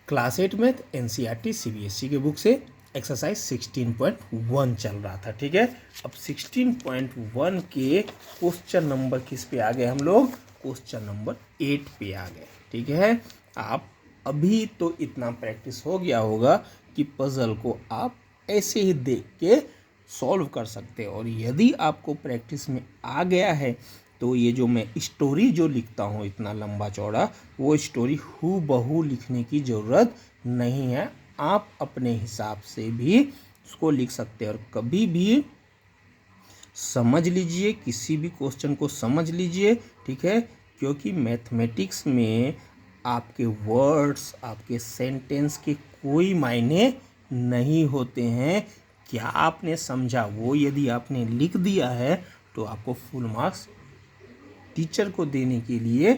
Class 8 math NCERT CBSE के book से exercise 16.1 चल रहा था। ठीक है, अब 16.1 के क्वेश्चन नंबर किस पे आ गए हम लोग? क्वेश्चन नंबर 8 पे आ गए। ठीक है, आप अभी तो इतना प्रैक्टिस हो गया होगा कि पजल को आप ऐसे ही देख के सॉल्व कर सकते हो। और यदि आपको प्रैक्टिस में आ गया है तो ये जो मैं स्टोरी जो लिखता हूँ इतना लंबा चौड़ा, वो स्टोरी हूबहू लिखने की ज़रूरत नहीं है। आप अपने हिसाब से भी उसको लिख सकते हैं। और कभी भी समझ लीजिए, किसी भी क्वेश्चन को समझ लीजिए। ठीक है, क्योंकि मैथमेटिक्स में आपके वर्ड्स, आपके सेंटेंस के कोई मायने नहीं होते हैं। क्या आपने समझा वो यदि आपने लिख दिया है तो आपको फुल मार्क्स टीचर को देने के लिए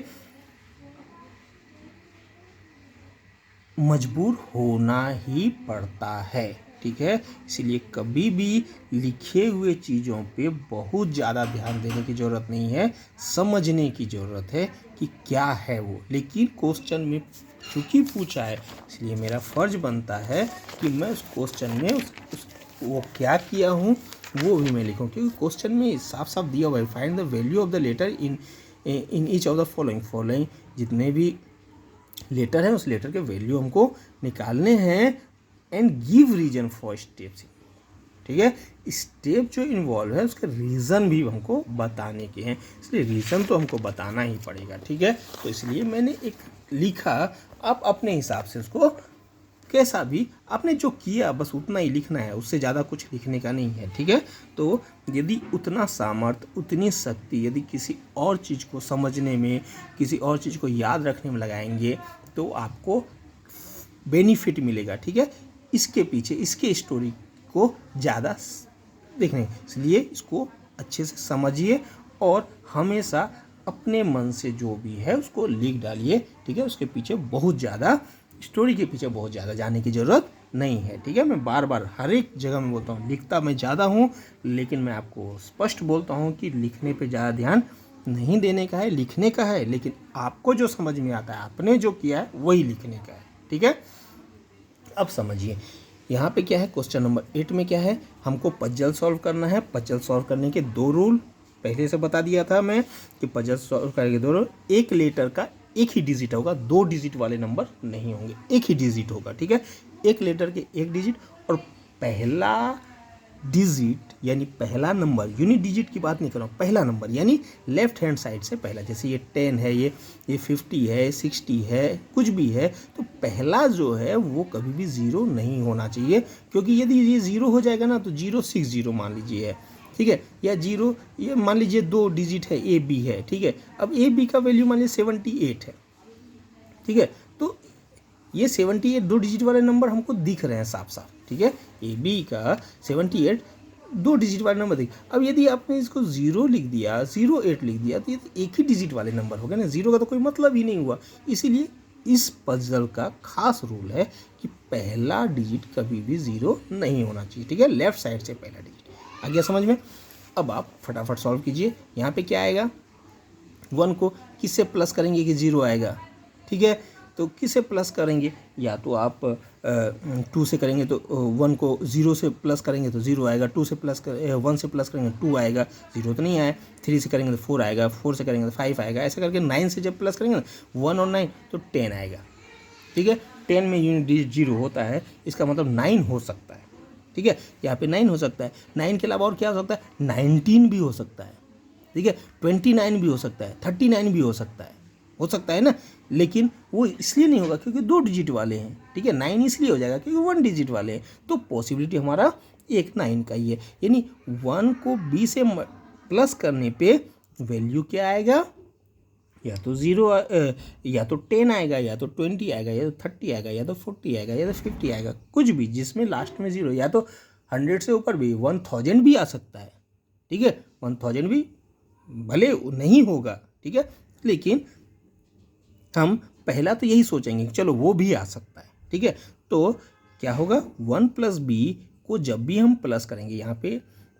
मजबूर होना ही पड़ता है। ठीक है, इसलिए कभी भी लिखे हुए चीज़ों पे बहुत ज़्यादा ध्यान देने की ज़रूरत नहीं है, समझने की ज़रूरत है कि क्या है वो। लेकिन क्वेश्चन में चूँकि पूछा है, इसलिए मेरा फ़र्ज बनता है कि मैं उस क्वेश्चन में वो क्या किया हूँ वो भी मैं लिखूँ, क्योंकि क्वेश्चन में साफ साफ दिया हुआ है, find the value of the letter in each of the following जितने भी लेटर है उस लेटर के वैल्यू हमको निकालने हैं and give reason for steps. ठीक है, स्टेप जो इन्वॉल्व है उसके रीज़न भी हमको बताने के हैं, इसलिए रीज़न तो हमको बताना ही पड़ेगा। ठीक है, तो इसलिए मैंने एक लिखा, आप अपने हिसाब से उसको कैसा भी आपने जो किया बस उतना ही लिखना है, उससे ज़्यादा कुछ लिखने का नहीं है। ठीक है, तो यदि उतना सामर्थ्य, उतनी शक्ति यदि किसी और चीज़ को समझने में, किसी और चीज़ को याद रखने में लगाएंगे तो आपको बेनिफिट मिलेगा। ठीक है, इसके पीछे इसके स्टोरी को ज़्यादा देखने, इसलिए इसको अच्छे से समझिए और हमेशा अपने मन से जो भी है उसको लिख डालिए। ठीक है, उसके पीछे बहुत ज़्यादा स्टोरी के पीछे बहुत ज़्यादा जाने की ज़रूरत नहीं है। ठीक है, मैं बार बार हर एक जगह में बोलता हूँ, लिखता मैं ज़्यादा हूँ लेकिन मैं आपको स्पष्ट बोलता हूँ कि लिखने पे ज़्यादा ध्यान नहीं देने का है, लिखने का है। लेकिन आपको जो समझ में आता है, आपने जो किया है वही लिखने का है। ठीक है, अब समझिए यहाँ पे क्या है, क्वेश्चन नंबर 8 में क्या है, हमको पजल सॉल्व करना है। पजल सॉल्व करने के दो रूल पहले से बता दिया था मैं कि पजल सॉल्व करने के दो रूल, एक लेटर का एक ही डिजिट होगा, 2 डिजिट वाले नंबर नहीं होंगे, एक ही डिजिट होगा। ठीक है, एक लेटर के एक डिजिट, और पहला डिजिट यानी पहला नंबर, यूनिट डिजिट की बात नहीं कर रहा हूँ, पहला नंबर यानी लेफ्ट हैंड साइड से पहला, जैसे ये 10 है, ये 50 है, 60 है, कुछ भी है, तो पहला जो है वो कभी भी 0 नहीं होना चाहिए। क्योंकि यदि ये 0 हो जाएगा ना तो 060 मान लीजिए है। ठीक है, या 0, ये मान लीजिए 2 डिजिट है, AB है। ठीक है, अब AB का वैल्यू मान लीजिए 78 है। ठीक है, तो ये 78 2 डिजिट वाले नंबर हमको दिख रहे हैं साफ साफ। ठीक है, AB का 78 2 डिजिट वाले नंबर दिख। अब यदि आपने इसको 0 लिख दिया, 08 लिख दिया, तो ये तो एक ही डिजिट वाले नंबर हो गए ना, 0 का तो कोई मतलब ही नहीं हुआ। इसीलिए इस पजल का खास रूल है कि पहला डिजिट कभी भी 0 नहीं होना चाहिए। ठीक है, लेफ्ट साइड से पहला डिजिट आ गया समझ में। अब आप फटाफट सॉल्व कीजिए। यहाँ पे क्या आएगा, 1 को किससे प्लस करेंगे कि 0 आएगा। ठीक है, तो किससे प्लस करेंगे, या तो आप 2 से करेंगे तो 1 को 0 से प्लस करेंगे तो 0 आएगा, 1 से प्लस करेंगे 2 आएगा, 0 तो नहीं आया। 3 से करेंगे तो 4 आएगा, 4 से करेंगे तो 5 आएगा, ऐसे करके 9 से जब प्लस करेंगे ना 1 और 9 तो 10 आएगा। ठीक है, 10 में यूनिट डिजिट 0 होता है, इसका मतलब 9 हो सकता है। ठीक है, यहाँ पे 9 हो सकता है, 9 के अलावा और क्या हो सकता है, 19 भी हो सकता है। ठीक है, 29 भी हो सकता है, 39 भी हो सकता है ना। लेकिन वो इसलिए नहीं होगा क्योंकि 2 डिजिट वाले हैं। ठीक है, 9 इसलिए हो जाएगा क्योंकि 1 डिजिट वाले हैं, तो पॉसिबिलिटी हमारा एक 9 का ही है। यानी 1 को B से प्लस करने पे वैल्यू क्या आएगा, या तो 0 या तो 10 आएगा, या तो 20 आएगा, या तो 30 आएगा, या तो 40 आएगा, या तो 50 आएगा, कुछ भी जिसमें लास्ट में 0, या तो 100 से ऊपर भी 1000 भी आ सकता है। ठीक है, 1000 भी भले नहीं होगा। ठीक है, लेकिन हम पहला तो यही सोचेंगे कि चलो वो भी आ सकता है। ठीक है, तो क्या होगा, 1 + B को जब भी हम प्लस करेंगे, यहाँ पे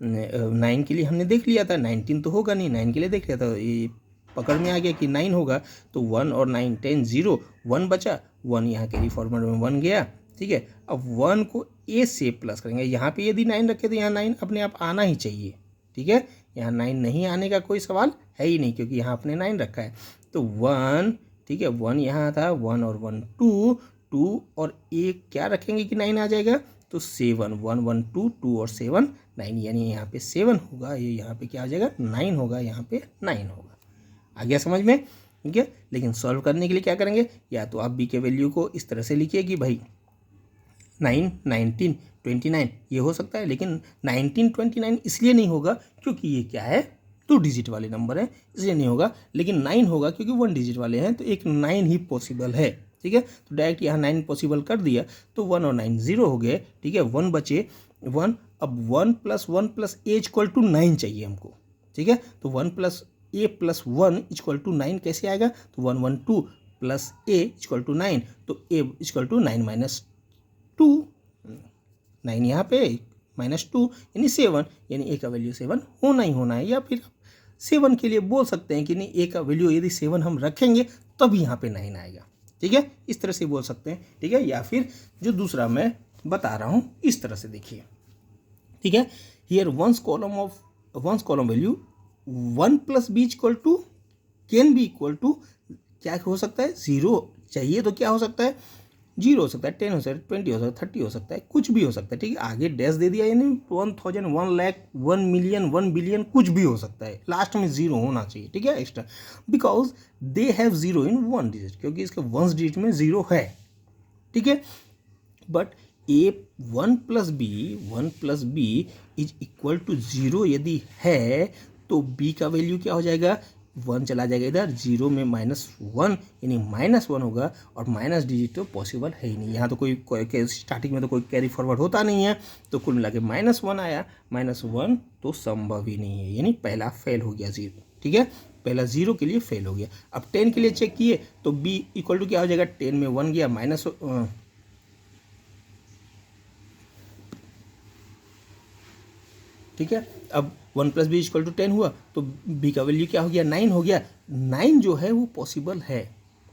9 के लिए हमने देख लिया था, 19 तो होगा नहीं, 9 के लिए देख लिया था, ये पकड़ में आ गया कि 9 होगा, तो 1 और 9 10 0 1 बचा, 1 यहाँ कैरी फॉरवर्ड में 1 गया, ठीक है। अब 1 को ए से प्लस करेंगे, यहाँ पे यदि 9 रखे तो यहाँ 9 अपने आप आना ही चाहिए, ठीक है। यहाँ 9 नहीं आने का कोई सवाल है ही नहीं, क्योंकि यहाँ अपने 9 रखा है। तो 1, ठीक है, 1 यहाँ था, 1 और 1 2 और एक क्या रखेंगे कि 9 आ जाएगा, तो 7 1 1 2 और 7 9, यानी यहाँ पे 7 होगा, ये यहाँ पे क्या हो जाएगा 9 होगा, यहाँ पे 9 होगा। आ गया समझ में, ठीक है। लेकिन सॉल्व करने के लिए क्या करेंगे, या तो आप बी के वैल्यू को इस तरह से लिखिए कि भाई 9 19 29 ये हो सकता है, लेकिन 19 29 इसलिए नहीं होगा क्योंकि ये क्या है 2 डिजिट वाले नंबर हैं, इसलिए नहीं होगा। लेकिन 9 होगा क्योंकि 1 डिजिट वाले हैं, तो एक 9 ही पॉसिबल है, ठीक है। तो डायरेक्ट यहाँ 9 पॉसिबल कर दिया, तो 1 और 9 0 हो गए, ठीक है। 1 बचे 1, अब 1 + a = 9 चाहिए हमको, ठीक है। तो 1 + a + 1 = 9 कैसे आएगा, तो 1 1 2 + a = 9, तो a = 9 - 2, 9 यहाँ पे -2 यानी 7, यानी a का वैल्यू 7 होना ही होना है। या फिर 7 के लिए बोल सकते हैं कि नहीं, a का वैल्यू यदि 7 हम रखेंगे तब यहाँ पे 9 आएगा, ठीक है। इस तरह से बोल सकते हैं, ठीक है। या फिर जो दूसरा मैं बता रहा हूँ इस तरह से देखिए, ठीक है। Here ones column value 1 + b = can be equal to क्या हो सकता है 0 चाहिए, तो क्या हो सकता है 0 हो सकता है, 10 हो सकता है, 20 हो सकता है, 30 हो सकता है, कुछ भी हो सकता है, ठीक है। आगे डैश दे दिया, यानी 1000 1 लाख 1 मिलियन 1 बिलियन कुछ भी हो सकता है, लास्ट में 0 होना चाहिए, ठीक है, extra, because they have 0 in 1 digit, क्योंकि इसके 1 डिजिट में 0 है, ठीक है। But a 1 + b is equal to 0 यदि है, तो b का वैल्यू क्या हो जाएगा, 1 चला जाएगा इधर, 0 में -1 यानी -1 होगा, और माइनस डिजिट तो पॉसिबल है ही नहीं, यहाँ तो कोई स्टार्टिंग में तो कोई कैरी फॉरवर्ड होता नहीं है, तो कुल मिला के -1 आया, -1 तो संभव ही नहीं है, यानी पहला फेल हो गया 0, ठीक है, पहला 0 के लिए फेल हो गया। अब 10 के लिए चेक किए तो b इक्वल टू क्या हो जाएगा, 10 में 1 गया ठीक है। अब 1 + b = 10 हुआ, तो b का वैल्यू क्या हो गया 9 हो गया। 9 जो है वो पॉसिबल है,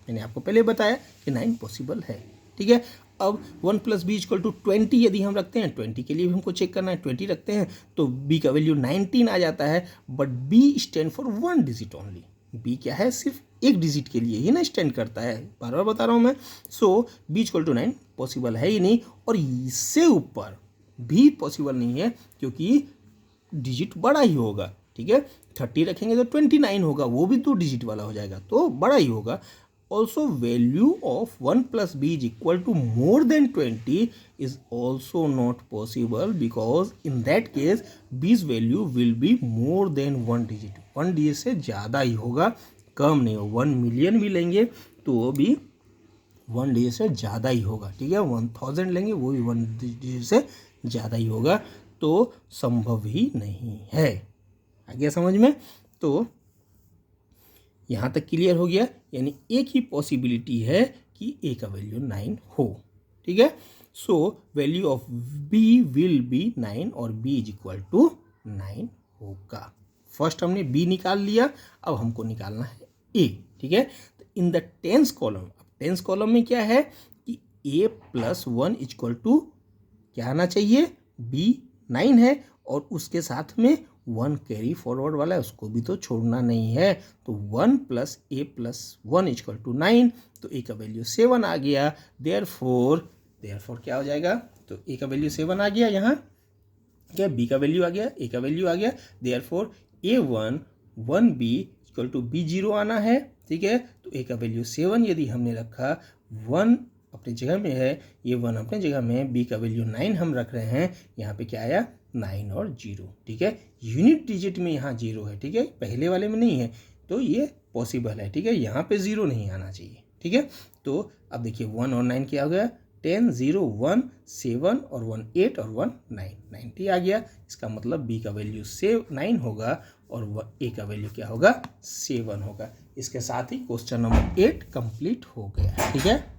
मैंने आपको पहले बताया कि 9 पॉसिबल है, ठीक है। अब 1 + b = 20 यदि हम रखते हैं, 20 के लिए भी हमको चेक करना है, 20 रखते हैं तो b का वैल्यू 19 आ जाता है, but b stand for 1 digit only, b क्या है सिर्फ एक डिजिट के लिए ही ना स्टैंड करता है, बार बार बता रहा हूँ मैं। सो b = 9 पॉसिबल है ही नहीं, और इससे ऊपर भी पॉसिबल नहीं है क्योंकि डिजिट बड़ा ही होगा, ठीक है। 30 रखेंगे तो 29 होगा, वो भी 2 डिजिट वाला हो जाएगा, तो बड़ा ही होगा। Also value of 1 + b = more than 20 is also not possible, because in that case b's value will be more than 1 digit, 1 digit से ज़्यादा ही होगा, कम नहीं हो। 1 मिलियन भी लेंगे तो वो भी 1 डिजिट से ज़्यादा ही होगा, ठीक है। 1000 लेंगे वो भी 1 डिजिट से ज़्यादा ही होगा, तो संभव ही नहीं है। आ गया समझ में, तो यहाँ तक क्लियर हो गया, यानी एक ही पॉसिबिलिटी है कि a का वैल्यू 9 हो, ठीक है। So value of b will be 9 और b = 9 होगा। फर्स्ट हमने b निकाल लिया, अब हमको निकालना है a, ठीक है। तो इन द 10th कॉलम, अब 10th कॉलम में क्या है कि a + 1 = क्या आना चाहिए, b 9 है, और उसके साथ में 1 कैरी फॉरवर्ड वाला है, उसको भी तो छोड़ना नहीं है, तो 1 + a + 1 = 9, तो a का वैल्यू 7 आ गया। देयरफॉर क्या हो जाएगा, तो a का वैल्यू 7 आ गया, यहाँ क्या b का वैल्यू आ गया, a का वैल्यू आ गया, देयरफॉर a1 1b = b0 आना है, ठीक है। तो a का वैल्यू 7 यदि हमने रखा, 1 अपनी जगह में है, ये 1 अपनी जगह में है, b का वैल्यू 9 हम रख रहे हैं, यहाँ पे क्या आया 9 और 0, ठीक है। यूनिट डिजिट में यहाँ 0 है, ठीक है, पहले वाले में नहीं है, तो ये पॉसिबल है, ठीक है। यहाँ पे 0 नहीं आना चाहिए, ठीक है। तो अब देखिए 1 और 9 क्या हो गया, 10 0 1 7 और 1 8 और 1 9 90 आ गया। इसका मतलब b का वैल्यू 9 होगा और a का वैल्यू क्या होगा 7 होगा। इसके साथ ही क्वेश्चन नंबर 8 कंप्लीट हो गया, ठीक है।